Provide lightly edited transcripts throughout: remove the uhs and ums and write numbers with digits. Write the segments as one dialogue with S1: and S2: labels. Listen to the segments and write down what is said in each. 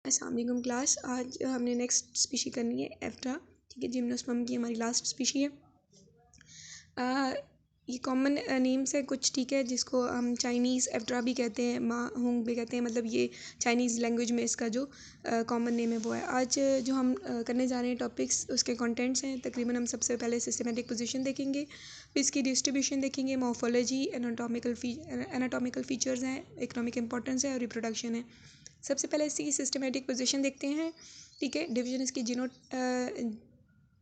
S1: अस्सलाम वालेकुम क्लास। आज हमने नेक्स्ट स्पीशी करनी है एफ्रा। ठीक है, जिम्नोस्पर्म की हमारी लास्ट स्पीशी है। ये कॉमन नेम्स है कुछ, ठीक है, जिसको हम चाइनीज़ एफ्रा भी कहते हैं, माहुंग भी कहते हैं। मतलब ये चाइनीज़ लैंग्वेज में इसका जो कॉमन नेम है वो है। आज जो हम करने जा रहे हैं टॉपिक्स, उसके कंटेंट्स हैं। तकरीबन हम सबसे पहले सिस्टमेटिक पोजीशन देखेंगे, फिर इसकी डिस्ट्रीब्यूशन देखेंगे, मॉर्फोलॉजी, एनाटॉमिकल फीचर्स हैं, इकोनॉमिक इंपॉर्टेंस है और रिप्रोडक्शन है। सबसे पहले इसकी सिस्टमेटिक पोजीशन देखते हैं। ठीक है, डिवीजन इसकी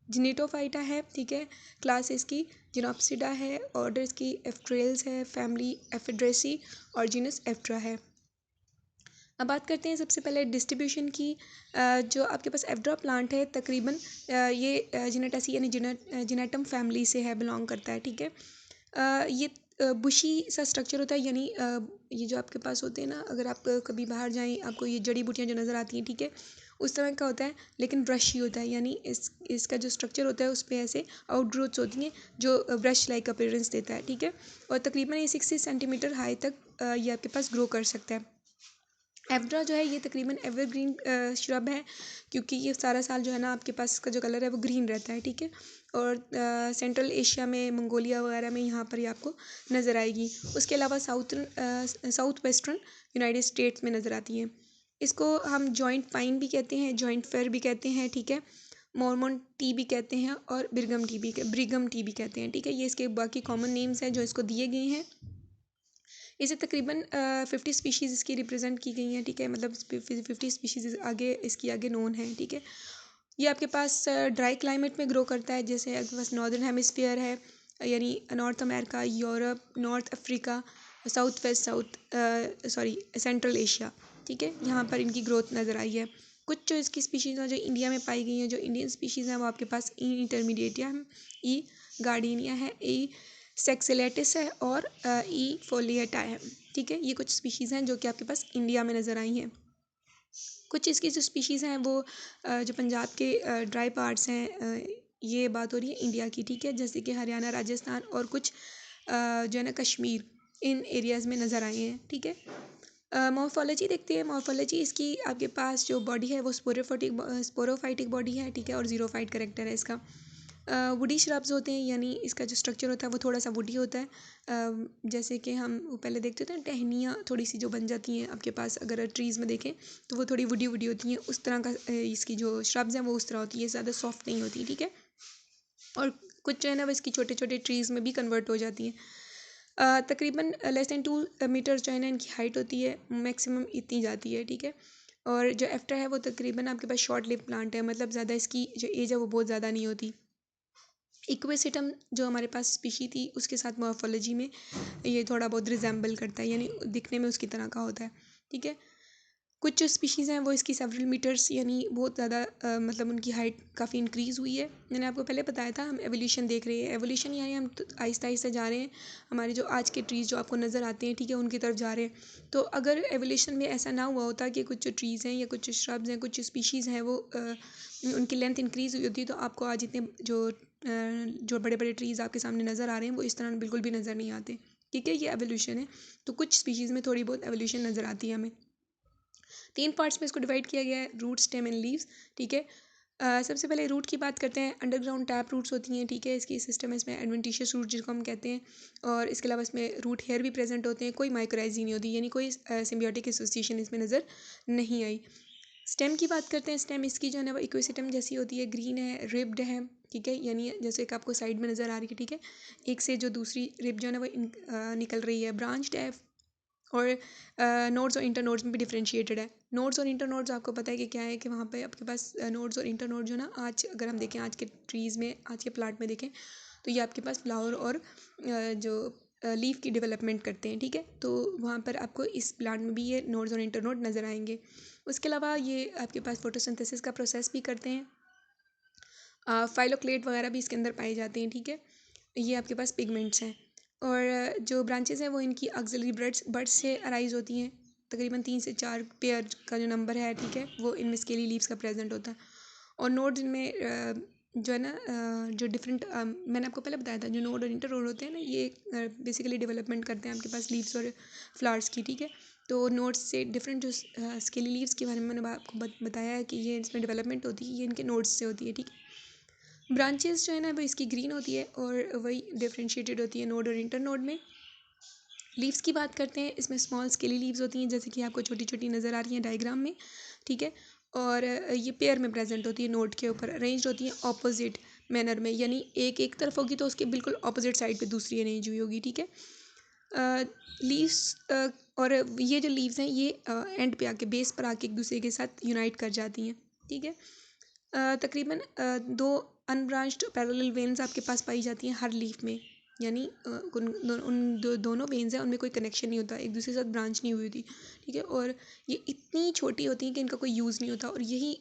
S1: जिनेटोफाइटा है। ठीक है, क्लास इसकी जिनोप्सिडा है, ऑर्डर इसकी एफ्ट्रेल्स है, फैमिली एफिड्रेसी और जीनस एफ्ट्रा है। अब बात करते हैं सबसे पहले डिस्ट्रीब्यूशन की। जो आपके पास एफ्ड्रा प्लांट है, तकरीबन ये जिनेटासी यानी जिनेटम फैमिली से है, बिलोंग करता है। ठीक है, ये बुशी सा स्ट्रक्चर होता है, यानी ये जो आपके पास होते हैं ना, अगर आप कभी बाहर जाएं, आपको ये जड़ी बूटियाँ जो नज़र आती हैं, ठीक है, उस तरह का होता है, लेकिन ब्रशी होता है। यानी इसका जो स्ट्रक्चर होता है उस पर ऐसे आउटग्रोथ्स होती हैं जो ब्रश लाइक अपीयरेंस देता है। ठीक है, और तकरीबन ये 60 सेंटीमीटर हाई तक ये आपके पास ग्रो कर सकता है। एफ्ड्रा जो है ये तकरीबन एवरग्रीन श्रब है, क्योंकि ये सारा साल जो है ना आपके पास इसका जो कलर है वो ग्रीन रहता है। ठीक है, और सेंट्रल एशिया में, मंगोलिया वगैरह में यहाँ पर ये आपको नज़र आएगी। उसके अलावा साउथ वेस्टर्न यूनाइटेड स्टेट्स में नज़र आती हैं। इसको हम जॉइंट पाइन भी कहते हैं, जॉइंट फेर भी कहते हैं। ठीक है, मॉर्मोन टी भी कहते हैं और ब्रिगम टी भी कहते हैं। ठीक है, ये इसके बाकी कॉमन नेम्स हैं जो इसको दिए गए हैं। इसे तकरीबन 50 स्पीशीज़ इसकी रिप्रेजेंट की गई हैं। ठीक है, मतलब 50 स्पीशीज़ आगे इसकी आगे नोन है। ठीक है, ये आपके पास ड्राई क्लाइमेट में ग्रो करता है, जैसे आपके पास नॉर्दर्न हेमिस्फीयर है, यानी north America, Europe, north Africa, central Asia. ठीक है, यहाँ पर इनकी ग्रोथ नज़र आई है। कुछ जो इसकी स्पीशीज़ हैं जो इंडिया में पाई गई हैं, जो इंडियन स्पीशीज़ हैं, वो आपके पास ई इंटरमीडिएटिया है, ई गार्डिनिया है, ई सेक्सिलेटिस है और ई फोलिएटा है। ठीक है, ये कुछ स्पीशीज़ हैं जो कि आपके पास इंडिया में नज़र आई हैं। कुछ इसकी जो स्पीशीज़ हैं वो जो पंजाब के ड्राई पार्ट्स हैं, ये बात हो रही है इंडिया की। ठीक है, जैसे कि हरियाणा, राजस्थान और कुछ जो है ना कश्मीर, इन एरियाज़ में नज़र आए हैं। ठीक है, मॉर्फोलॉजी देखते हैं। मॉर्फोलॉजी इसकी आपके पास जो बॉडी है वो स्पोरोफाइटिक बॉडी है। ठीक है, और जीरोफाइट करेक्टर है इसका। वुडी श्रब्स होते हैं, यानी इसका जो स्ट्रक्चर होता है वो थोड़ा सा वुडी होता है। जैसे कि हम पहले देखते थे ना, टहनियाँ थोड़ी सी जो बन जाती हैं आपके पास, अगर ट्रीज़ में देखें तो वो थोड़ी वुडी वुडी होती हैं, उस तरह का इसकी जो श्रब्स हैं वो उस तरह होती है, ज़्यादा सॉफ्ट नहीं होती। ठीक है, और कुछ जो है ना वो इसकी छोटे छोटे ट्रीज़ में भी कन्वर्ट हो जाती हैं। तकरीबन लेस दैन 2 मीटर जो है ना इनकी हाइट होती है, मैक्सिमम इतनी जाती है। ठीक है, और जो एफ्ट्रा है वो तकरीबन आपके पास शॉर्ट लिव प्लांट है, मतलब ज़्यादा इसकी जो एज है वो बहुत ज़्यादा नहीं होती। इक्वेसिटम जो हमारे पास स्पीशी थी, उसके साथ मॉर्फोलॉजी में ये थोड़ा बहुत रिजेंबल करता है, यानी दिखने में उसकी तरह का होता है। ठीक है, कुछ जो स्पीशीज़ हैं वो इसकी सेवरल मीटर्स, यानी बहुत ज़्यादा मतलब उनकी हाइट काफ़ी इंक्रीज़ हुई है। मैंने आपको पहले बताया था हम एवोल्यूशन देख रहे हैं। एवोल्यूशन यानी हम आहिस्ता आहिस्ता जा रहे हैं, हमारे जो आज के ट्रीज़ जो आपको नज़र आते हैं, ठीक है, उनकी तरफ जा रहे हैं। तो अगर एवोल्यूशन में ऐसा ना हुआ होता कि कुछ जो ट्रीज़ हैं या कुछ श्रब्स हैं, कुछ स्पीशीज़ हैं, वो उनकी लेंथ इंक्रीज़ हुई होती, तो आपको आज इतने जो बड़े बड़े ट्रीज़ आपके सामने नज़र आ रहे हैं वो इस तरह बिल्कुल भी नज़र नहीं आते। ठीक है, ये एवोल्यूशन है। तो कुछ स्पीशीज़ में थोड़ी बहुत एवोल्यूशन नज़र आती है हमें। 3 पार्ट्स में इसको डिवाइड किया गया है, रूट, स्टेम एंड लीव्स। ठीक है, सबसे पहले रूट की बात करते हैं। अंडरग्राउंड टैप रूट्स होती हैं। ठीक है, इसकी सिस्टम है इसमें एडवेंटिशियस रूट जिसको हम कहते हैं, और इसके अलावा इसमें रूट हेयर भी प्रेजेंट होते हैं। कोई माइक्रोराइजी नहीं होती, यानी कोई सिम्बियोटिक एसोसिएशन इसमें नज़र नहीं आई। स्टेम की बात करते हैं। स्टेम इसकी जो है ना वो इक्वेसिटम जैसी होती है, ग्रीन है, रिब्ड है। ठीक है, यानी जैसे एक आपको साइड में नज़र आ रही है। ठीक है, एक से जो दूसरी रिब जो है ना वो निकल रही है। ब्रांच्ड है, और नोड्स और इंटर नोड्स में भी डिफरेंशिएटेड है। नोड्स और इंटर नोड्स आपको पता है कि क्या है, कि वहाँ पे आपके पास नोड्स और इंटर नोड जो ना, आज अगर हम देखें आज के ट्रीज़ में, आज के प्लांट में देखें, तो ये आपके पास फ्लावर और जो लीफ की डेवलपमेंट करते हैं। ठीक है, तो वहाँ पर आपको इस प्लांट में भी ये नोड्स और इंटर नोड नज़र आएंगे। उसके अलावा ये आपके पास फोटोसिंथेसिस का प्रोसेस भी करते हैं। फाइलोक्लेट वगैरह भी इसके अंदर पाए जाते हैं। ठीक है, ये आपके पास पिगमेंट्स हैं, और जो ब्रांचेस हैं वो इनकी ऑक्सिलरी बर्ड्स से अराइज होती हैं। तकरीबन 3 से 4 पेयर का जो नंबर है, ठीक है, वो इनमें स्केली लीव्स का प्रेजेंट होता है। और नोड्स इनमें जो है ना जो डिफरेंट मैंने आपको पहले बताया था, जो नोड और इंटर नोड होते हैं ना, ये बेसिकली डेवलपमेंट करते हैं आपके पास लीव्स और फ्लावर्स की। ठीक है, तो नोड्स से डिफरेंट जो स्केली लीव्स के बारे में मैंने आपको बताया है कि ये इसमें डेवलपमेंट होती है, ये इनके नोड्स से होती है, ठीक है। ब्रांचेस जो है ना वो इसकी ग्रीन होती है और वही डिफ्रेंशिएटेड होती है नोड और इंटर नोड में। लीव्स की बात करते हैं, इसमें स्मॉल स्केली लीव्स होती हैं जैसे कि आपको छोटी छोटी नज़र आ रही हैं डायग्राम में, ठीक है। और ये पेयर में प्रेजेंट होती है, नोड के ऊपर अरेंज होती है ऑपोजिट मैनर में, यानी एक एक तरफ होगी तो उसके बिल्कुल ऑपोजिट साइड पे दूसरी अरेंज हुई होगी, ठीक है। लीव्स और ये जो लीव्स हैं ये एंड पे आके बेस पर आके एक दूसरे के साथ यूनाइट कर जाती हैं, ठीक है। तकरीबन 2 अनब्रांच्ड पैरेलल वेन्स आपके पास पाई जाती हैं हर लीफ में, यानी दोनों वेन्स हैं उनमें कोई कनेक्शन नहीं होता, एक दूसरे के साथ ब्रांच नहीं हुई होती, ठीक है। और ये इतनी छोटी होती हैं कि इनका कोई यूज़ नहीं होता, और यही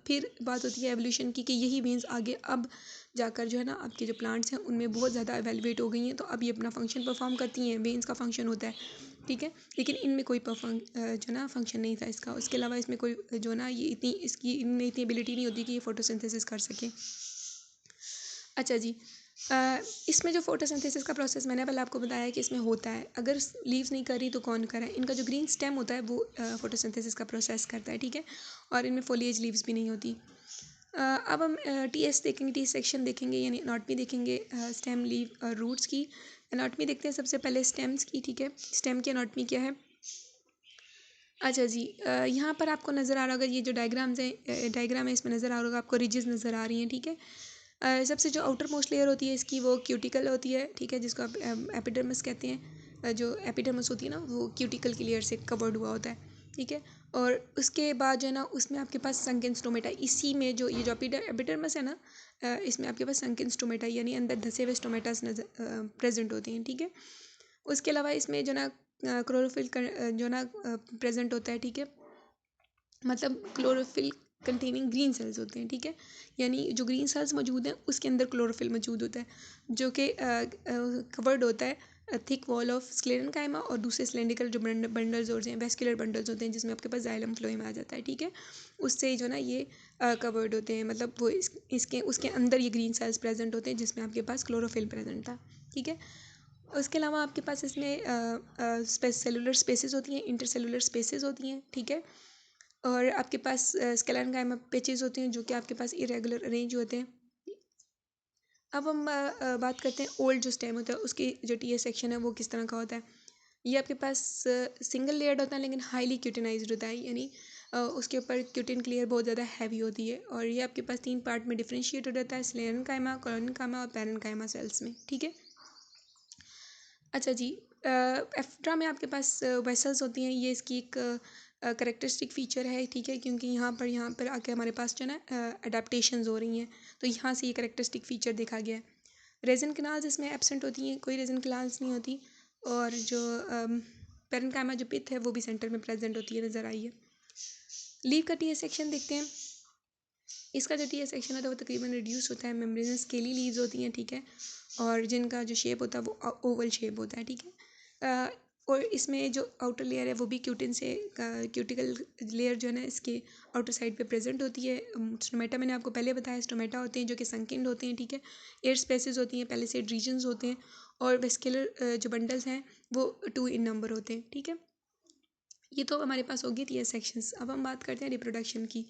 S1: फिर बात होती है एवोल्यूशन की कि यही वेन्स आगे अब जाकर जो है ना आपके जो प्लांट्स हैं उनमें बहुत ज़्यादा एवेलुएट हो गई हैं, तो अब ये अपना फंक्शन परफॉर्म करती हैं, वेन्स का फंक्शन होता है, ठीक है। लेकिन इनमें कोई जो ना फंक्शन नहीं था इसका, उसके अलावा इसमें कोई जो ना ये इतनी इसकी इनमें इतनी एबिलिटी नहीं होती कि ये फोटोसिंथेसिस कर सकें। अच्छा जी, इसमें जो फोटोसिंथेसिस का प्रोसेस मैंने पहले आपको बताया कि इसमें होता है, अगर लीव्स नहीं कर रही तो कौन कर रहा है, इनका जो ग्रीन स्टेम होता है वो फोटोसिंथेसिस का प्रोसेस करता है, ठीक है। और इनमें फोलिएज लीव्स भी नहीं होती। अब हम टी एस देखेंगे, टी सेक्शन देखेंगे, यानी एनाटॉमी देखेंगे स्टेम लीव और रूट्स की। एनाटॉमी देखते हैं सबसे पहले स्टेम्स की, ठीक है। स्टेम की एनाटॉमी क्या है। अच्छा जी, यहाँ पर आपको नज़र आ रहा होगा, ये जो डायग्राम्स हैं डायग्राम है इसमें नज़र आ रहा होगा आपको, रिजेस नज़र आ रही हैं, ठीक है। सबसे जो आउटर मोस्ट लेयर होती है इसकी वो क्यूटिकल होती है, ठीक है, जिसको आप एपिडर्मिस कहते हैं। जो एपिडर्मिस होती है ना वो क्यूटिकल की लेयर से कवर्ड हुआ होता है, ठीक है। और उसके बाद जो है ना उसमें आपके पास संकिन स्टोमेटा, इसी में जो ये जो एपिडर्मिस है ना इसमें आपके पास संकिन स्टोमेटा यानी अंदर धसे हुए स्टोमेटास नजर प्रेजेंट होते हैं, ठीक है। उसके अलावा इसमें जो ना क्लोरोफिल जो ना प्रेजेंट होता है, ठीक है, मतलब क्लोरोफिल कंटेनिंग ग्रीन सेल्स होते हैं, ठीक है। यानी जो ग्रीन सेल्स मौजूद हैं उसके अंदर क्लोरोफिल मौजूद होता है जो कि कवर्ड होता है थिक वॉल ऑफ स्क्लेरेनकाइमा, और दूसरे सिलेंड्रिकल जो बंडल्स होते हैं, वेस्कुलर बंडल्स होते हैं जिसमें आपके पास जाइलम फ्लोएम आ जाता है, ठीक है। उससे जो ना ये कवर्ड होते हैं, मतलब वो इसके उसके अंदर ये ग्रीन सेल्स प्रेजेंट होते हैं जिसमें आपके पास क्लोरोफिल प्रेजेंट था, ठीक है। उसके अलावा आपके पास इसमें सेलुलर स्पेसेस होती हैं, इंटरसेलुलर स्पेसेस होती हैं, ठीक है। और आपके पास स्केलेरेन्काइमा पेचेस होते हैं जो कि आपके पास इरेगुलर अरेंज होते हैं। अब हम बात करते हैं ओल्ड जो स्टेम होता है उसकी जो टी एस सेक्शन है वो किस तरह का होता है। ये आपके पास सिंगल लेयर्ड होता है लेकिन हाईली क्यूटिनाइज्ड होता है, यानी उसके ऊपर क्यूटिन क्लियर बहुत ज़्यादा हैवी होती है, और ये आपके पास 3 पार्ट में डिफ्रेंशिएट हो जाता है, स्क्लेरेन्काइमा, कोलोरेन्काइमा और पैरेन्काइमा सेल्स में, ठीक है। अच्छा जी, एफ्ड्रा में आपके पास वेसल्स होती हैं, ये इसकी एक करेक्टरिस्टिक फ़ीचर है, ठीक है, क्योंकि यहाँ पर आके हमारे पास जो है ना अडेप्टैशंस हो रही हैं, तो यहाँ से ये करेक्टरिस्टिक फ़ीचर देखा गया है। रेजन कैनाल्स इसमें एब्सेंट होती हैं, कोई रेजन कैनाल्स नहीं होती, और जो पैरेन्काइमा जो पिथ है वो भी सेंटर में प्रेजेंट होती है, नज़र आई है। लीव का टी सेक्शन देखते हैं। इसका जो टी सेक्शन होता है वो तकरीबन रिड्यूस होता है, मेम्ब्रेनस स्केली लीव्स होती हैं, ठीक है, और जिनका जो शेप होता है वो ओवल शेप होता है, ठीक है। और इसमें जो आउटर लेयर है वो भी क्यूटिन से क्यूटिकल लेयर जो है ना इसके आउटर साइड पे प्रेजेंट होती है। स्टोमेटा मैंने आपको पहले बताया, स्टोमेटा होते हैं जो कि संकिंड होते हैं, ठीक है। एयर स्पेसेस होती हैं, पैलिसेड रीजन्स होते हैं, और वेस्कुलर जो बंडल्स हैं वो 2 इन नंबर होते हैं, ठीक है। ये तो हमारे पास होगी टी सेक्शंस। अब हम बात करते हैं रिप्रोडक्शन की,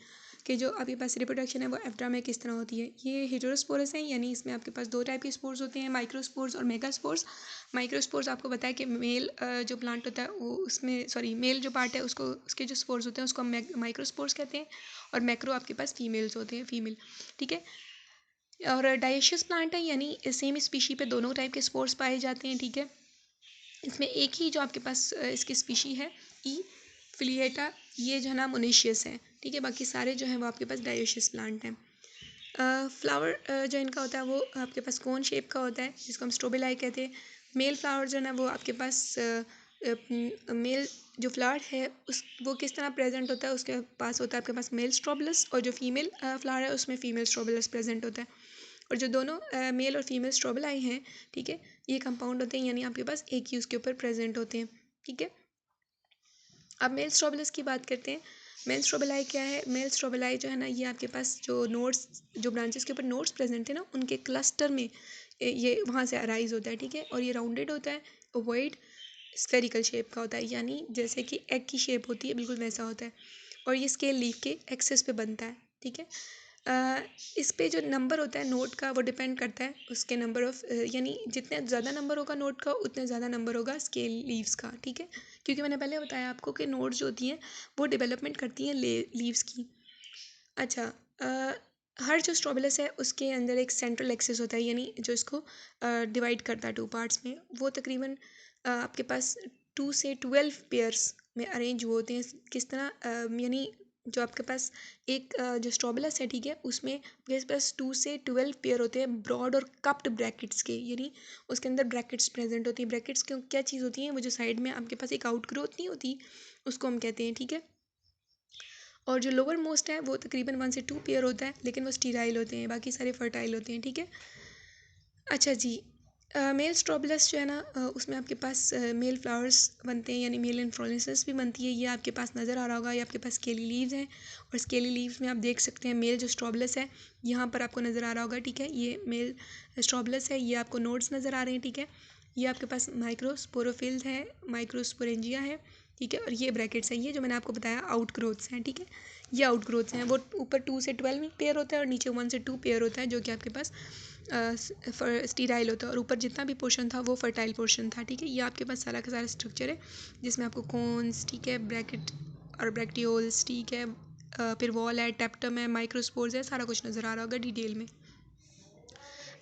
S1: कि जो आपके पास रिप्रोडक्शन है वो एफ्ड्रा में किस तरह होती है। ये हेटेरोस्पोरस हैं, यानी इसमें आपके पास 2 टाइप के स्पोर्स होते हैं, माइक्रोस्पोर्स और मेगास्पोर्स। माइक्रोस्पोर्स आपको बताया कि मेल जो प्लांट होता है वो उसमें मेल जो पार्ट है उसको उसके जो स्पोर्स होते हैं उसको हम माइक्रोस्पोर्स कहते हैं, और मैक्रो आपके पास फीमेल्स होते हैं, फीमेल, ठीक है। और डायशियस प्लांट है, यानी सेम स्पीशी पे दोनों टाइप के स्पोर्स पाए जाते हैं, ठीक है। इसमें एक ही जो आपके पास इसकी स्पीशी है ई फिलिएटा, ये जो है ना मोनेशियस है, ठीक है, बाकी सारे जो हैं वो आपके पास डायोशियस प्लांट हैं। फ्लावर जो इनका होता है वो आपके पास कोन शेप का होता है जिसको हम स्ट्रोबेलाई कहते हैं। मेल फ्लावर जो है ना वो आपके पास मेल जो फ्लावर है उस वो किस तरह प्रेजेंट होता है, उसके पास होता है आपके पास मेल स्ट्रोबुलस, और जो फीमेल फ्लावर है उसमें फीमेल स्ट्रोबुलस प्रेजेंट होता है, और जो दोनों मेल और फीमेल स्ट्रोबेलाई हैं, ठीक है, ये कंपाउंड होते हैं, यानी आपके पास एक ही उसके ऊपर प्रेजेंट होते हैं, ठीक है। अब मेल स्ट्रोबुलस की बात करते हैं। मेल स्ट्रोबेलाई क्या है। मेल स्ट्रोबेलाई जो है ना ये आपके पास जो नोड्स जो ब्रांचेस के ऊपर नोड्स प्रेजेंट है ना उनके क्लस्टर में ये वहाँ से अराइज होता है, ठीक है, और ये राउंडेड होता है, ओवॉइड, स्फेरिकल शेप का होता है, यानी जैसे कि एग की शेप होती है बिल्कुल वैसा होता है। और ये स्केल लीफ के एक्सेस पे बनता है, ठीक है। इस पे जो नंबर होता है नोट का वो डिपेंड करता है उसके नंबर ऑफ, यानी जितने ज़्यादा नंबर होगा नोट का उतने ज़्यादा नंबर होगा स्केल लीव्स का, ठीक है। क्योंकि मैंने पहले बताया आपको कि नोट्स जो होती हैं वो डेवलपमेंट करती हैं लीव्स की। अच्छा, हर जो स्ट्रोबिलस है उसके अंदर एक सेंट्रल एक्सिस होता है, यानी जो इसको डिवाइड करता है टू पार्ट्स में। वो तकरीबन आपके पास 2 से 12 पेयर्स में अरेंज हुए होते हैं। किस तरह, यानी जो आपके पास एक जो स्ट्रोबिलस है, ठीक है, उसमें आपके पास 2 से 12 पेयर होते हैं ब्रॉड और कप्ड ब्रैकेट्स के, यानी उसके अंदर ब्रैकेट्स प्रेजेंट होती हैं। ब्रैकेट्स क्यों क्या चीज़ होती हैं? वो जो साइड में आपके पास एक आउट ग्रोथ नहीं होती, उसको हम कहते हैं, ठीक है। और जो लोअर मोस्ट है वो तकरीबन 1 से 2 पेयर होता है, लेकिन वो स्टीराइल होते हैं, बाकी सारे फर्टाइल होते हैं, ठीक है। अच्छा जी, मेल स्ट्रोबिलस जो है ना, उसमें आपके पास मेल फ्लावर्स बनते हैं, यानी मेल इन्फ्लोरेसेंस भी बनती है। ये आपके पास नज़र आ रहा होगा, ये आपके पास स्केली लीव्स हैं, और स्केली लीव्स में आप देख सकते हैं मेल जो स्ट्रोबिलस है यहाँ पर आपको नज़र आ रहा होगा, ठीक है। ये मेल स्ट्रोबिलस है, ये आपको नोड्स नज़र आ रहे हैं, ठीक है। ये आपके पास माइक्रोस्पोरोफिल्स है, माइक्रोस्पोरेंजिया है, ठीक है। और ये ब्रैकेट्स हैं, ये जो मैंने आपको बताया आउट ग्रोथ्स हैं, ठीक है। ये आउट ग्रोथ्स हैं, वो ऊपर 2 से 12 पेयर होता है और नीचे 1 से 2 पेयर होता है, जो कि आपके पास स्टीराइल होता है। और ऊपर जितना भी पोर्शन था वो फर्टाइल पोर्शन था, ठीक है। ये आपके पास सारा का सारा स्ट्रक्चर है, जिसमें आपको कोन्स, ठीक है, ब्रैकेट और ब्रैक्टियोल्स, ठीक है, फिर वॉल है, टेप्टम है, माइक्रोस्पोर्स है, सारा कुछ नज़र आ रहा होगा डिटेल में।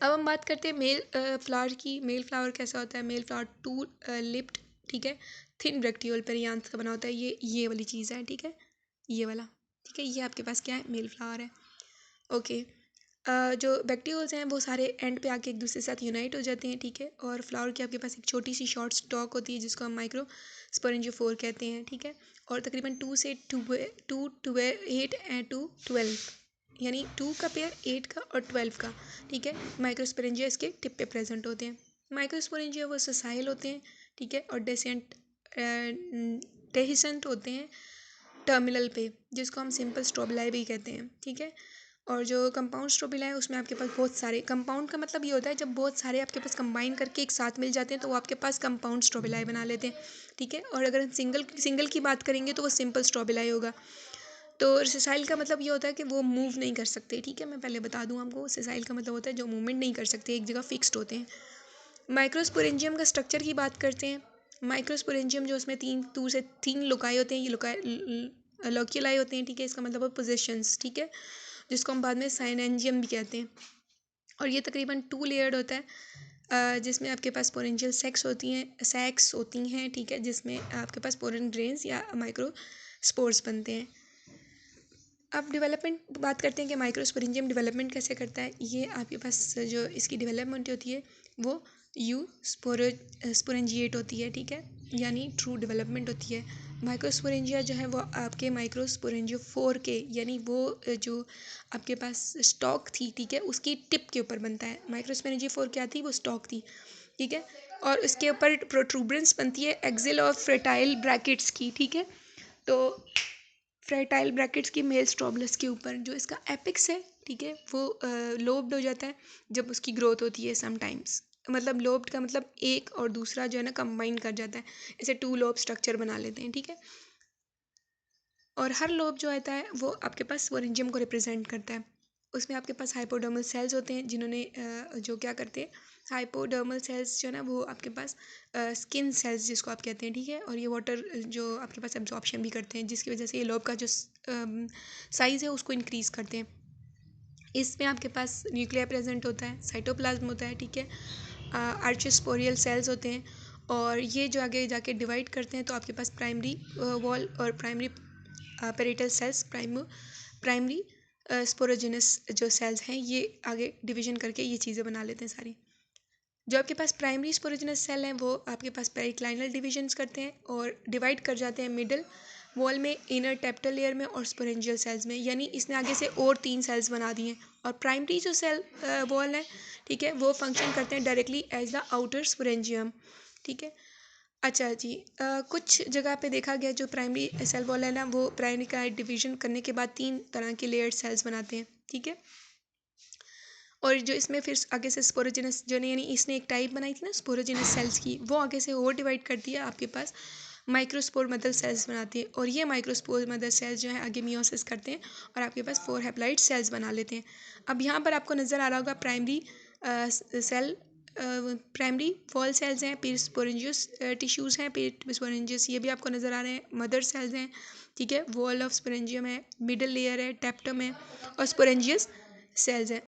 S1: अब हम बात करते हैं मेल फ्लावर की। मेल फ्लावर कैसा होता है? मेल फ्लावर 2 लिप्ड, ठीक है, थिन ब्रैक्टियोल पेरियांथ का बना होता है। ये वाली चीज़ है, ठीक है, ये वाला, ठीक है। ये आपके पास क्या है? मेल फ्लावर है, ओके। जो बैक्टीरियोल्स हैं वो सारे एंड पे आके एक दूसरे के साथ यूनाइट हो जाते हैं, ठीक है। और फ्लावर की आपके पास एक छोटी सी शॉर्ट स्टॉक होती है जिसको हम माइक्रो स्पोरेंजियोफोर कहते हैं, ठीक है। और तकरीबन 2 से 8 यानी 2 का पेयर, 8 का और 12 का, ठीक है, माइक्रोस्पोरेंजिया इसके टिप पे प्रेजेंट होते हैं। माइक्रोस्पोरेंजिया वो ससाइल होते हैं, ठीक है, और डेहिसेंट होते हैं टर्मिनल पे, जिसको हम सिंपल स्ट्रोबिलाई भी कहते हैं, ठीक है। और जो कंपाउंड स्ट्रोबिला है उसमें आपके पास बहुत सारे, कंपाउंड का मतलब ये होता है जब बहुत सारे आपके पास कंबाइन करके एक साथ मिल जाते हैं तो वो आपके पास कंपाउंड स्ट्रोबिलाई बना लेते हैं, ठीक है। और अगर सिंगल सिंगल की बात करेंगे तो वो सिंपल स्ट्रोबिलाई होगा। तो सिसाइल का मतलब ये होता है कि वो मूव नहीं कर सकते, ठीक है। मैं पहले बता दूँ आपको, सिसाइल का मतलब होता है जो मूवमेंट नहीं कर सकते, एक जगह फिक्स्ड होते हैं। माइक्रोस्पोरेंजियम का स्ट्रक्चर की बात करते हैं। माइक्रोस्पोरेंजियम जो उसमें 2 से 3 लोकाई होते हैं, ये लोक्यूलाई होते हैं, ठीक है। इसका मतलब है पोजिशंस, ठीक है, जिसको हम बाद में साइनेंजियम भी कहते हैं। और ये तकरीबन 2 लेयर्ड होता है, जिसमें आपके पास पोरेंजियल सैक्स होती हैं, ठीक है, जिसमें आपके पास पोरेन ग्रेन्स या माइक्रो स्पोर्स बनते हैं। अब डेवलपमेंट बात करते हैं कि माइक्रोस्पोरेंजियम डेवलपमेंट कैसे करता है। ये आपके पास जो इसकी डेवलपमेंट होती है वो स्पोरेंजिएट होती है, ठीक है, यानी ट्रू डेवलपमेंट होती है। माइक्रोस्पोरेंजिया जो है वो आपके माइक्रोस्पोरेंजियोफोर के, यानी वो जो आपके पास स्टॉक थी, ठीक है, उसकी टिप के ऊपर बनता है। माइक्रोस्पोरेंजियोफोर क्या थी? वो स्टॉक थी, ठीक है। और उसके ऊपर प्रोट्रूबरेंस बनती है एक्सिल और फ्रेटाइल ब्रैकेट्स की, ठीक है। तो फ्रेटाइल ब्रैकेट्स की मेल स्ट्रोबलस के ऊपर जो इसका एपिक्स है, ठीक है, वो लोब्ड हो जाता है जब उसकी ग्रोथ होती है समटाइम्स। मतलब लोब्ड का मतलब एक और दूसरा जो है ना कंबाइन कर जाता है, इसे 2 लोब स्ट्रक्चर बना लेते हैं, ठीक है। और हर लोब जो आता है वो आपके पास स्पोरेंजियम को रिप्रेजेंट करता है। उसमें आपके पास हाइपोडर्मल सेल्स होते हैं जिन्होंने जो क्या करते हैं, हाइपोडर्मल सेल्स जो है ना वो आपके पास स्किन सेल्स जिसको आप कहते हैं, ठीक है। और ये वाटर जो आपके पास एब्जॉर्प्शन भी करते हैं, जिसकी वजह से ये लोब का जो साइज़ है उसको इंक्रीज़ करते हैं। इसमें आपके पास न्यूक्लियर प्रेजेंट होता है, साइटोप्लाज्म होता है, ठीक है, आर्चियोस्पोरियल सेल्स होते हैं। और ये जो आगे जाके डिवाइड करते हैं तो आपके पास प्राइमरी वॉल और primary parietal cells, primary sporogenous जो सेल्स हैं, ये आगे डिवीजन करके ये चीज़ें बना लेते हैं सारी। जो आपके पास प्राइमरी स्पोरोजिनस सेल हैं वो आपके पास पेरिक्लाइनल डिविजन्स करते हैं और डिवाइड कर जाते हैं मिडल वॉल में, इनर टेप्टल लेयर में और स्पोरेंजियल सेल्स में, यानी इसने आगे से और 3 सेल्स बना दिए हैं। और प्राइमरी जो सेल वॉल है, ठीक है, वो फंक्शन करते हैं directly as the outer sporangium, ठीक है। अच्छा जी, कुछ जगह पे देखा गया जो प्राइमरी सेल वॉल है ना, वो प्राइमरी का डिवीजन करने के बाद 3 तरह के लेयर्ड सेल्स बनाते हैं, ठीक है। और जो इसमें फिर आगे से स्पोरोजिनस जो ने यानी इसने एक टाइप बनाई थी ना स्पोरोजिनस सेल्स की, वो आगे से और डिवाइड करती है, आपके पास माइक्रोस्पोर मदर सेल्स बनाती है। और ये माइक्रोस्पोर मदर सेल्स जो है आगे मियोसिस करते हैं और आपके पास 4 हैप्लॉइड सेल्स बना लेते हैं। अब यहाँ पर आपको नज़र आ रहा होगा primary cell, primary wall cells हैं, फिर स्पोरेंजियस टिश्यूज़ हैं, फिर स्पोरेंजियस ये भी आपको नज़र आ रहे हैं, मदर सेल्स हैं, ठीक है, वॉल ऑफ स्पोरेंजियम है, मिडल लेयर है, टेप्टम है और स्पोरेंजियस सेल्स हैं।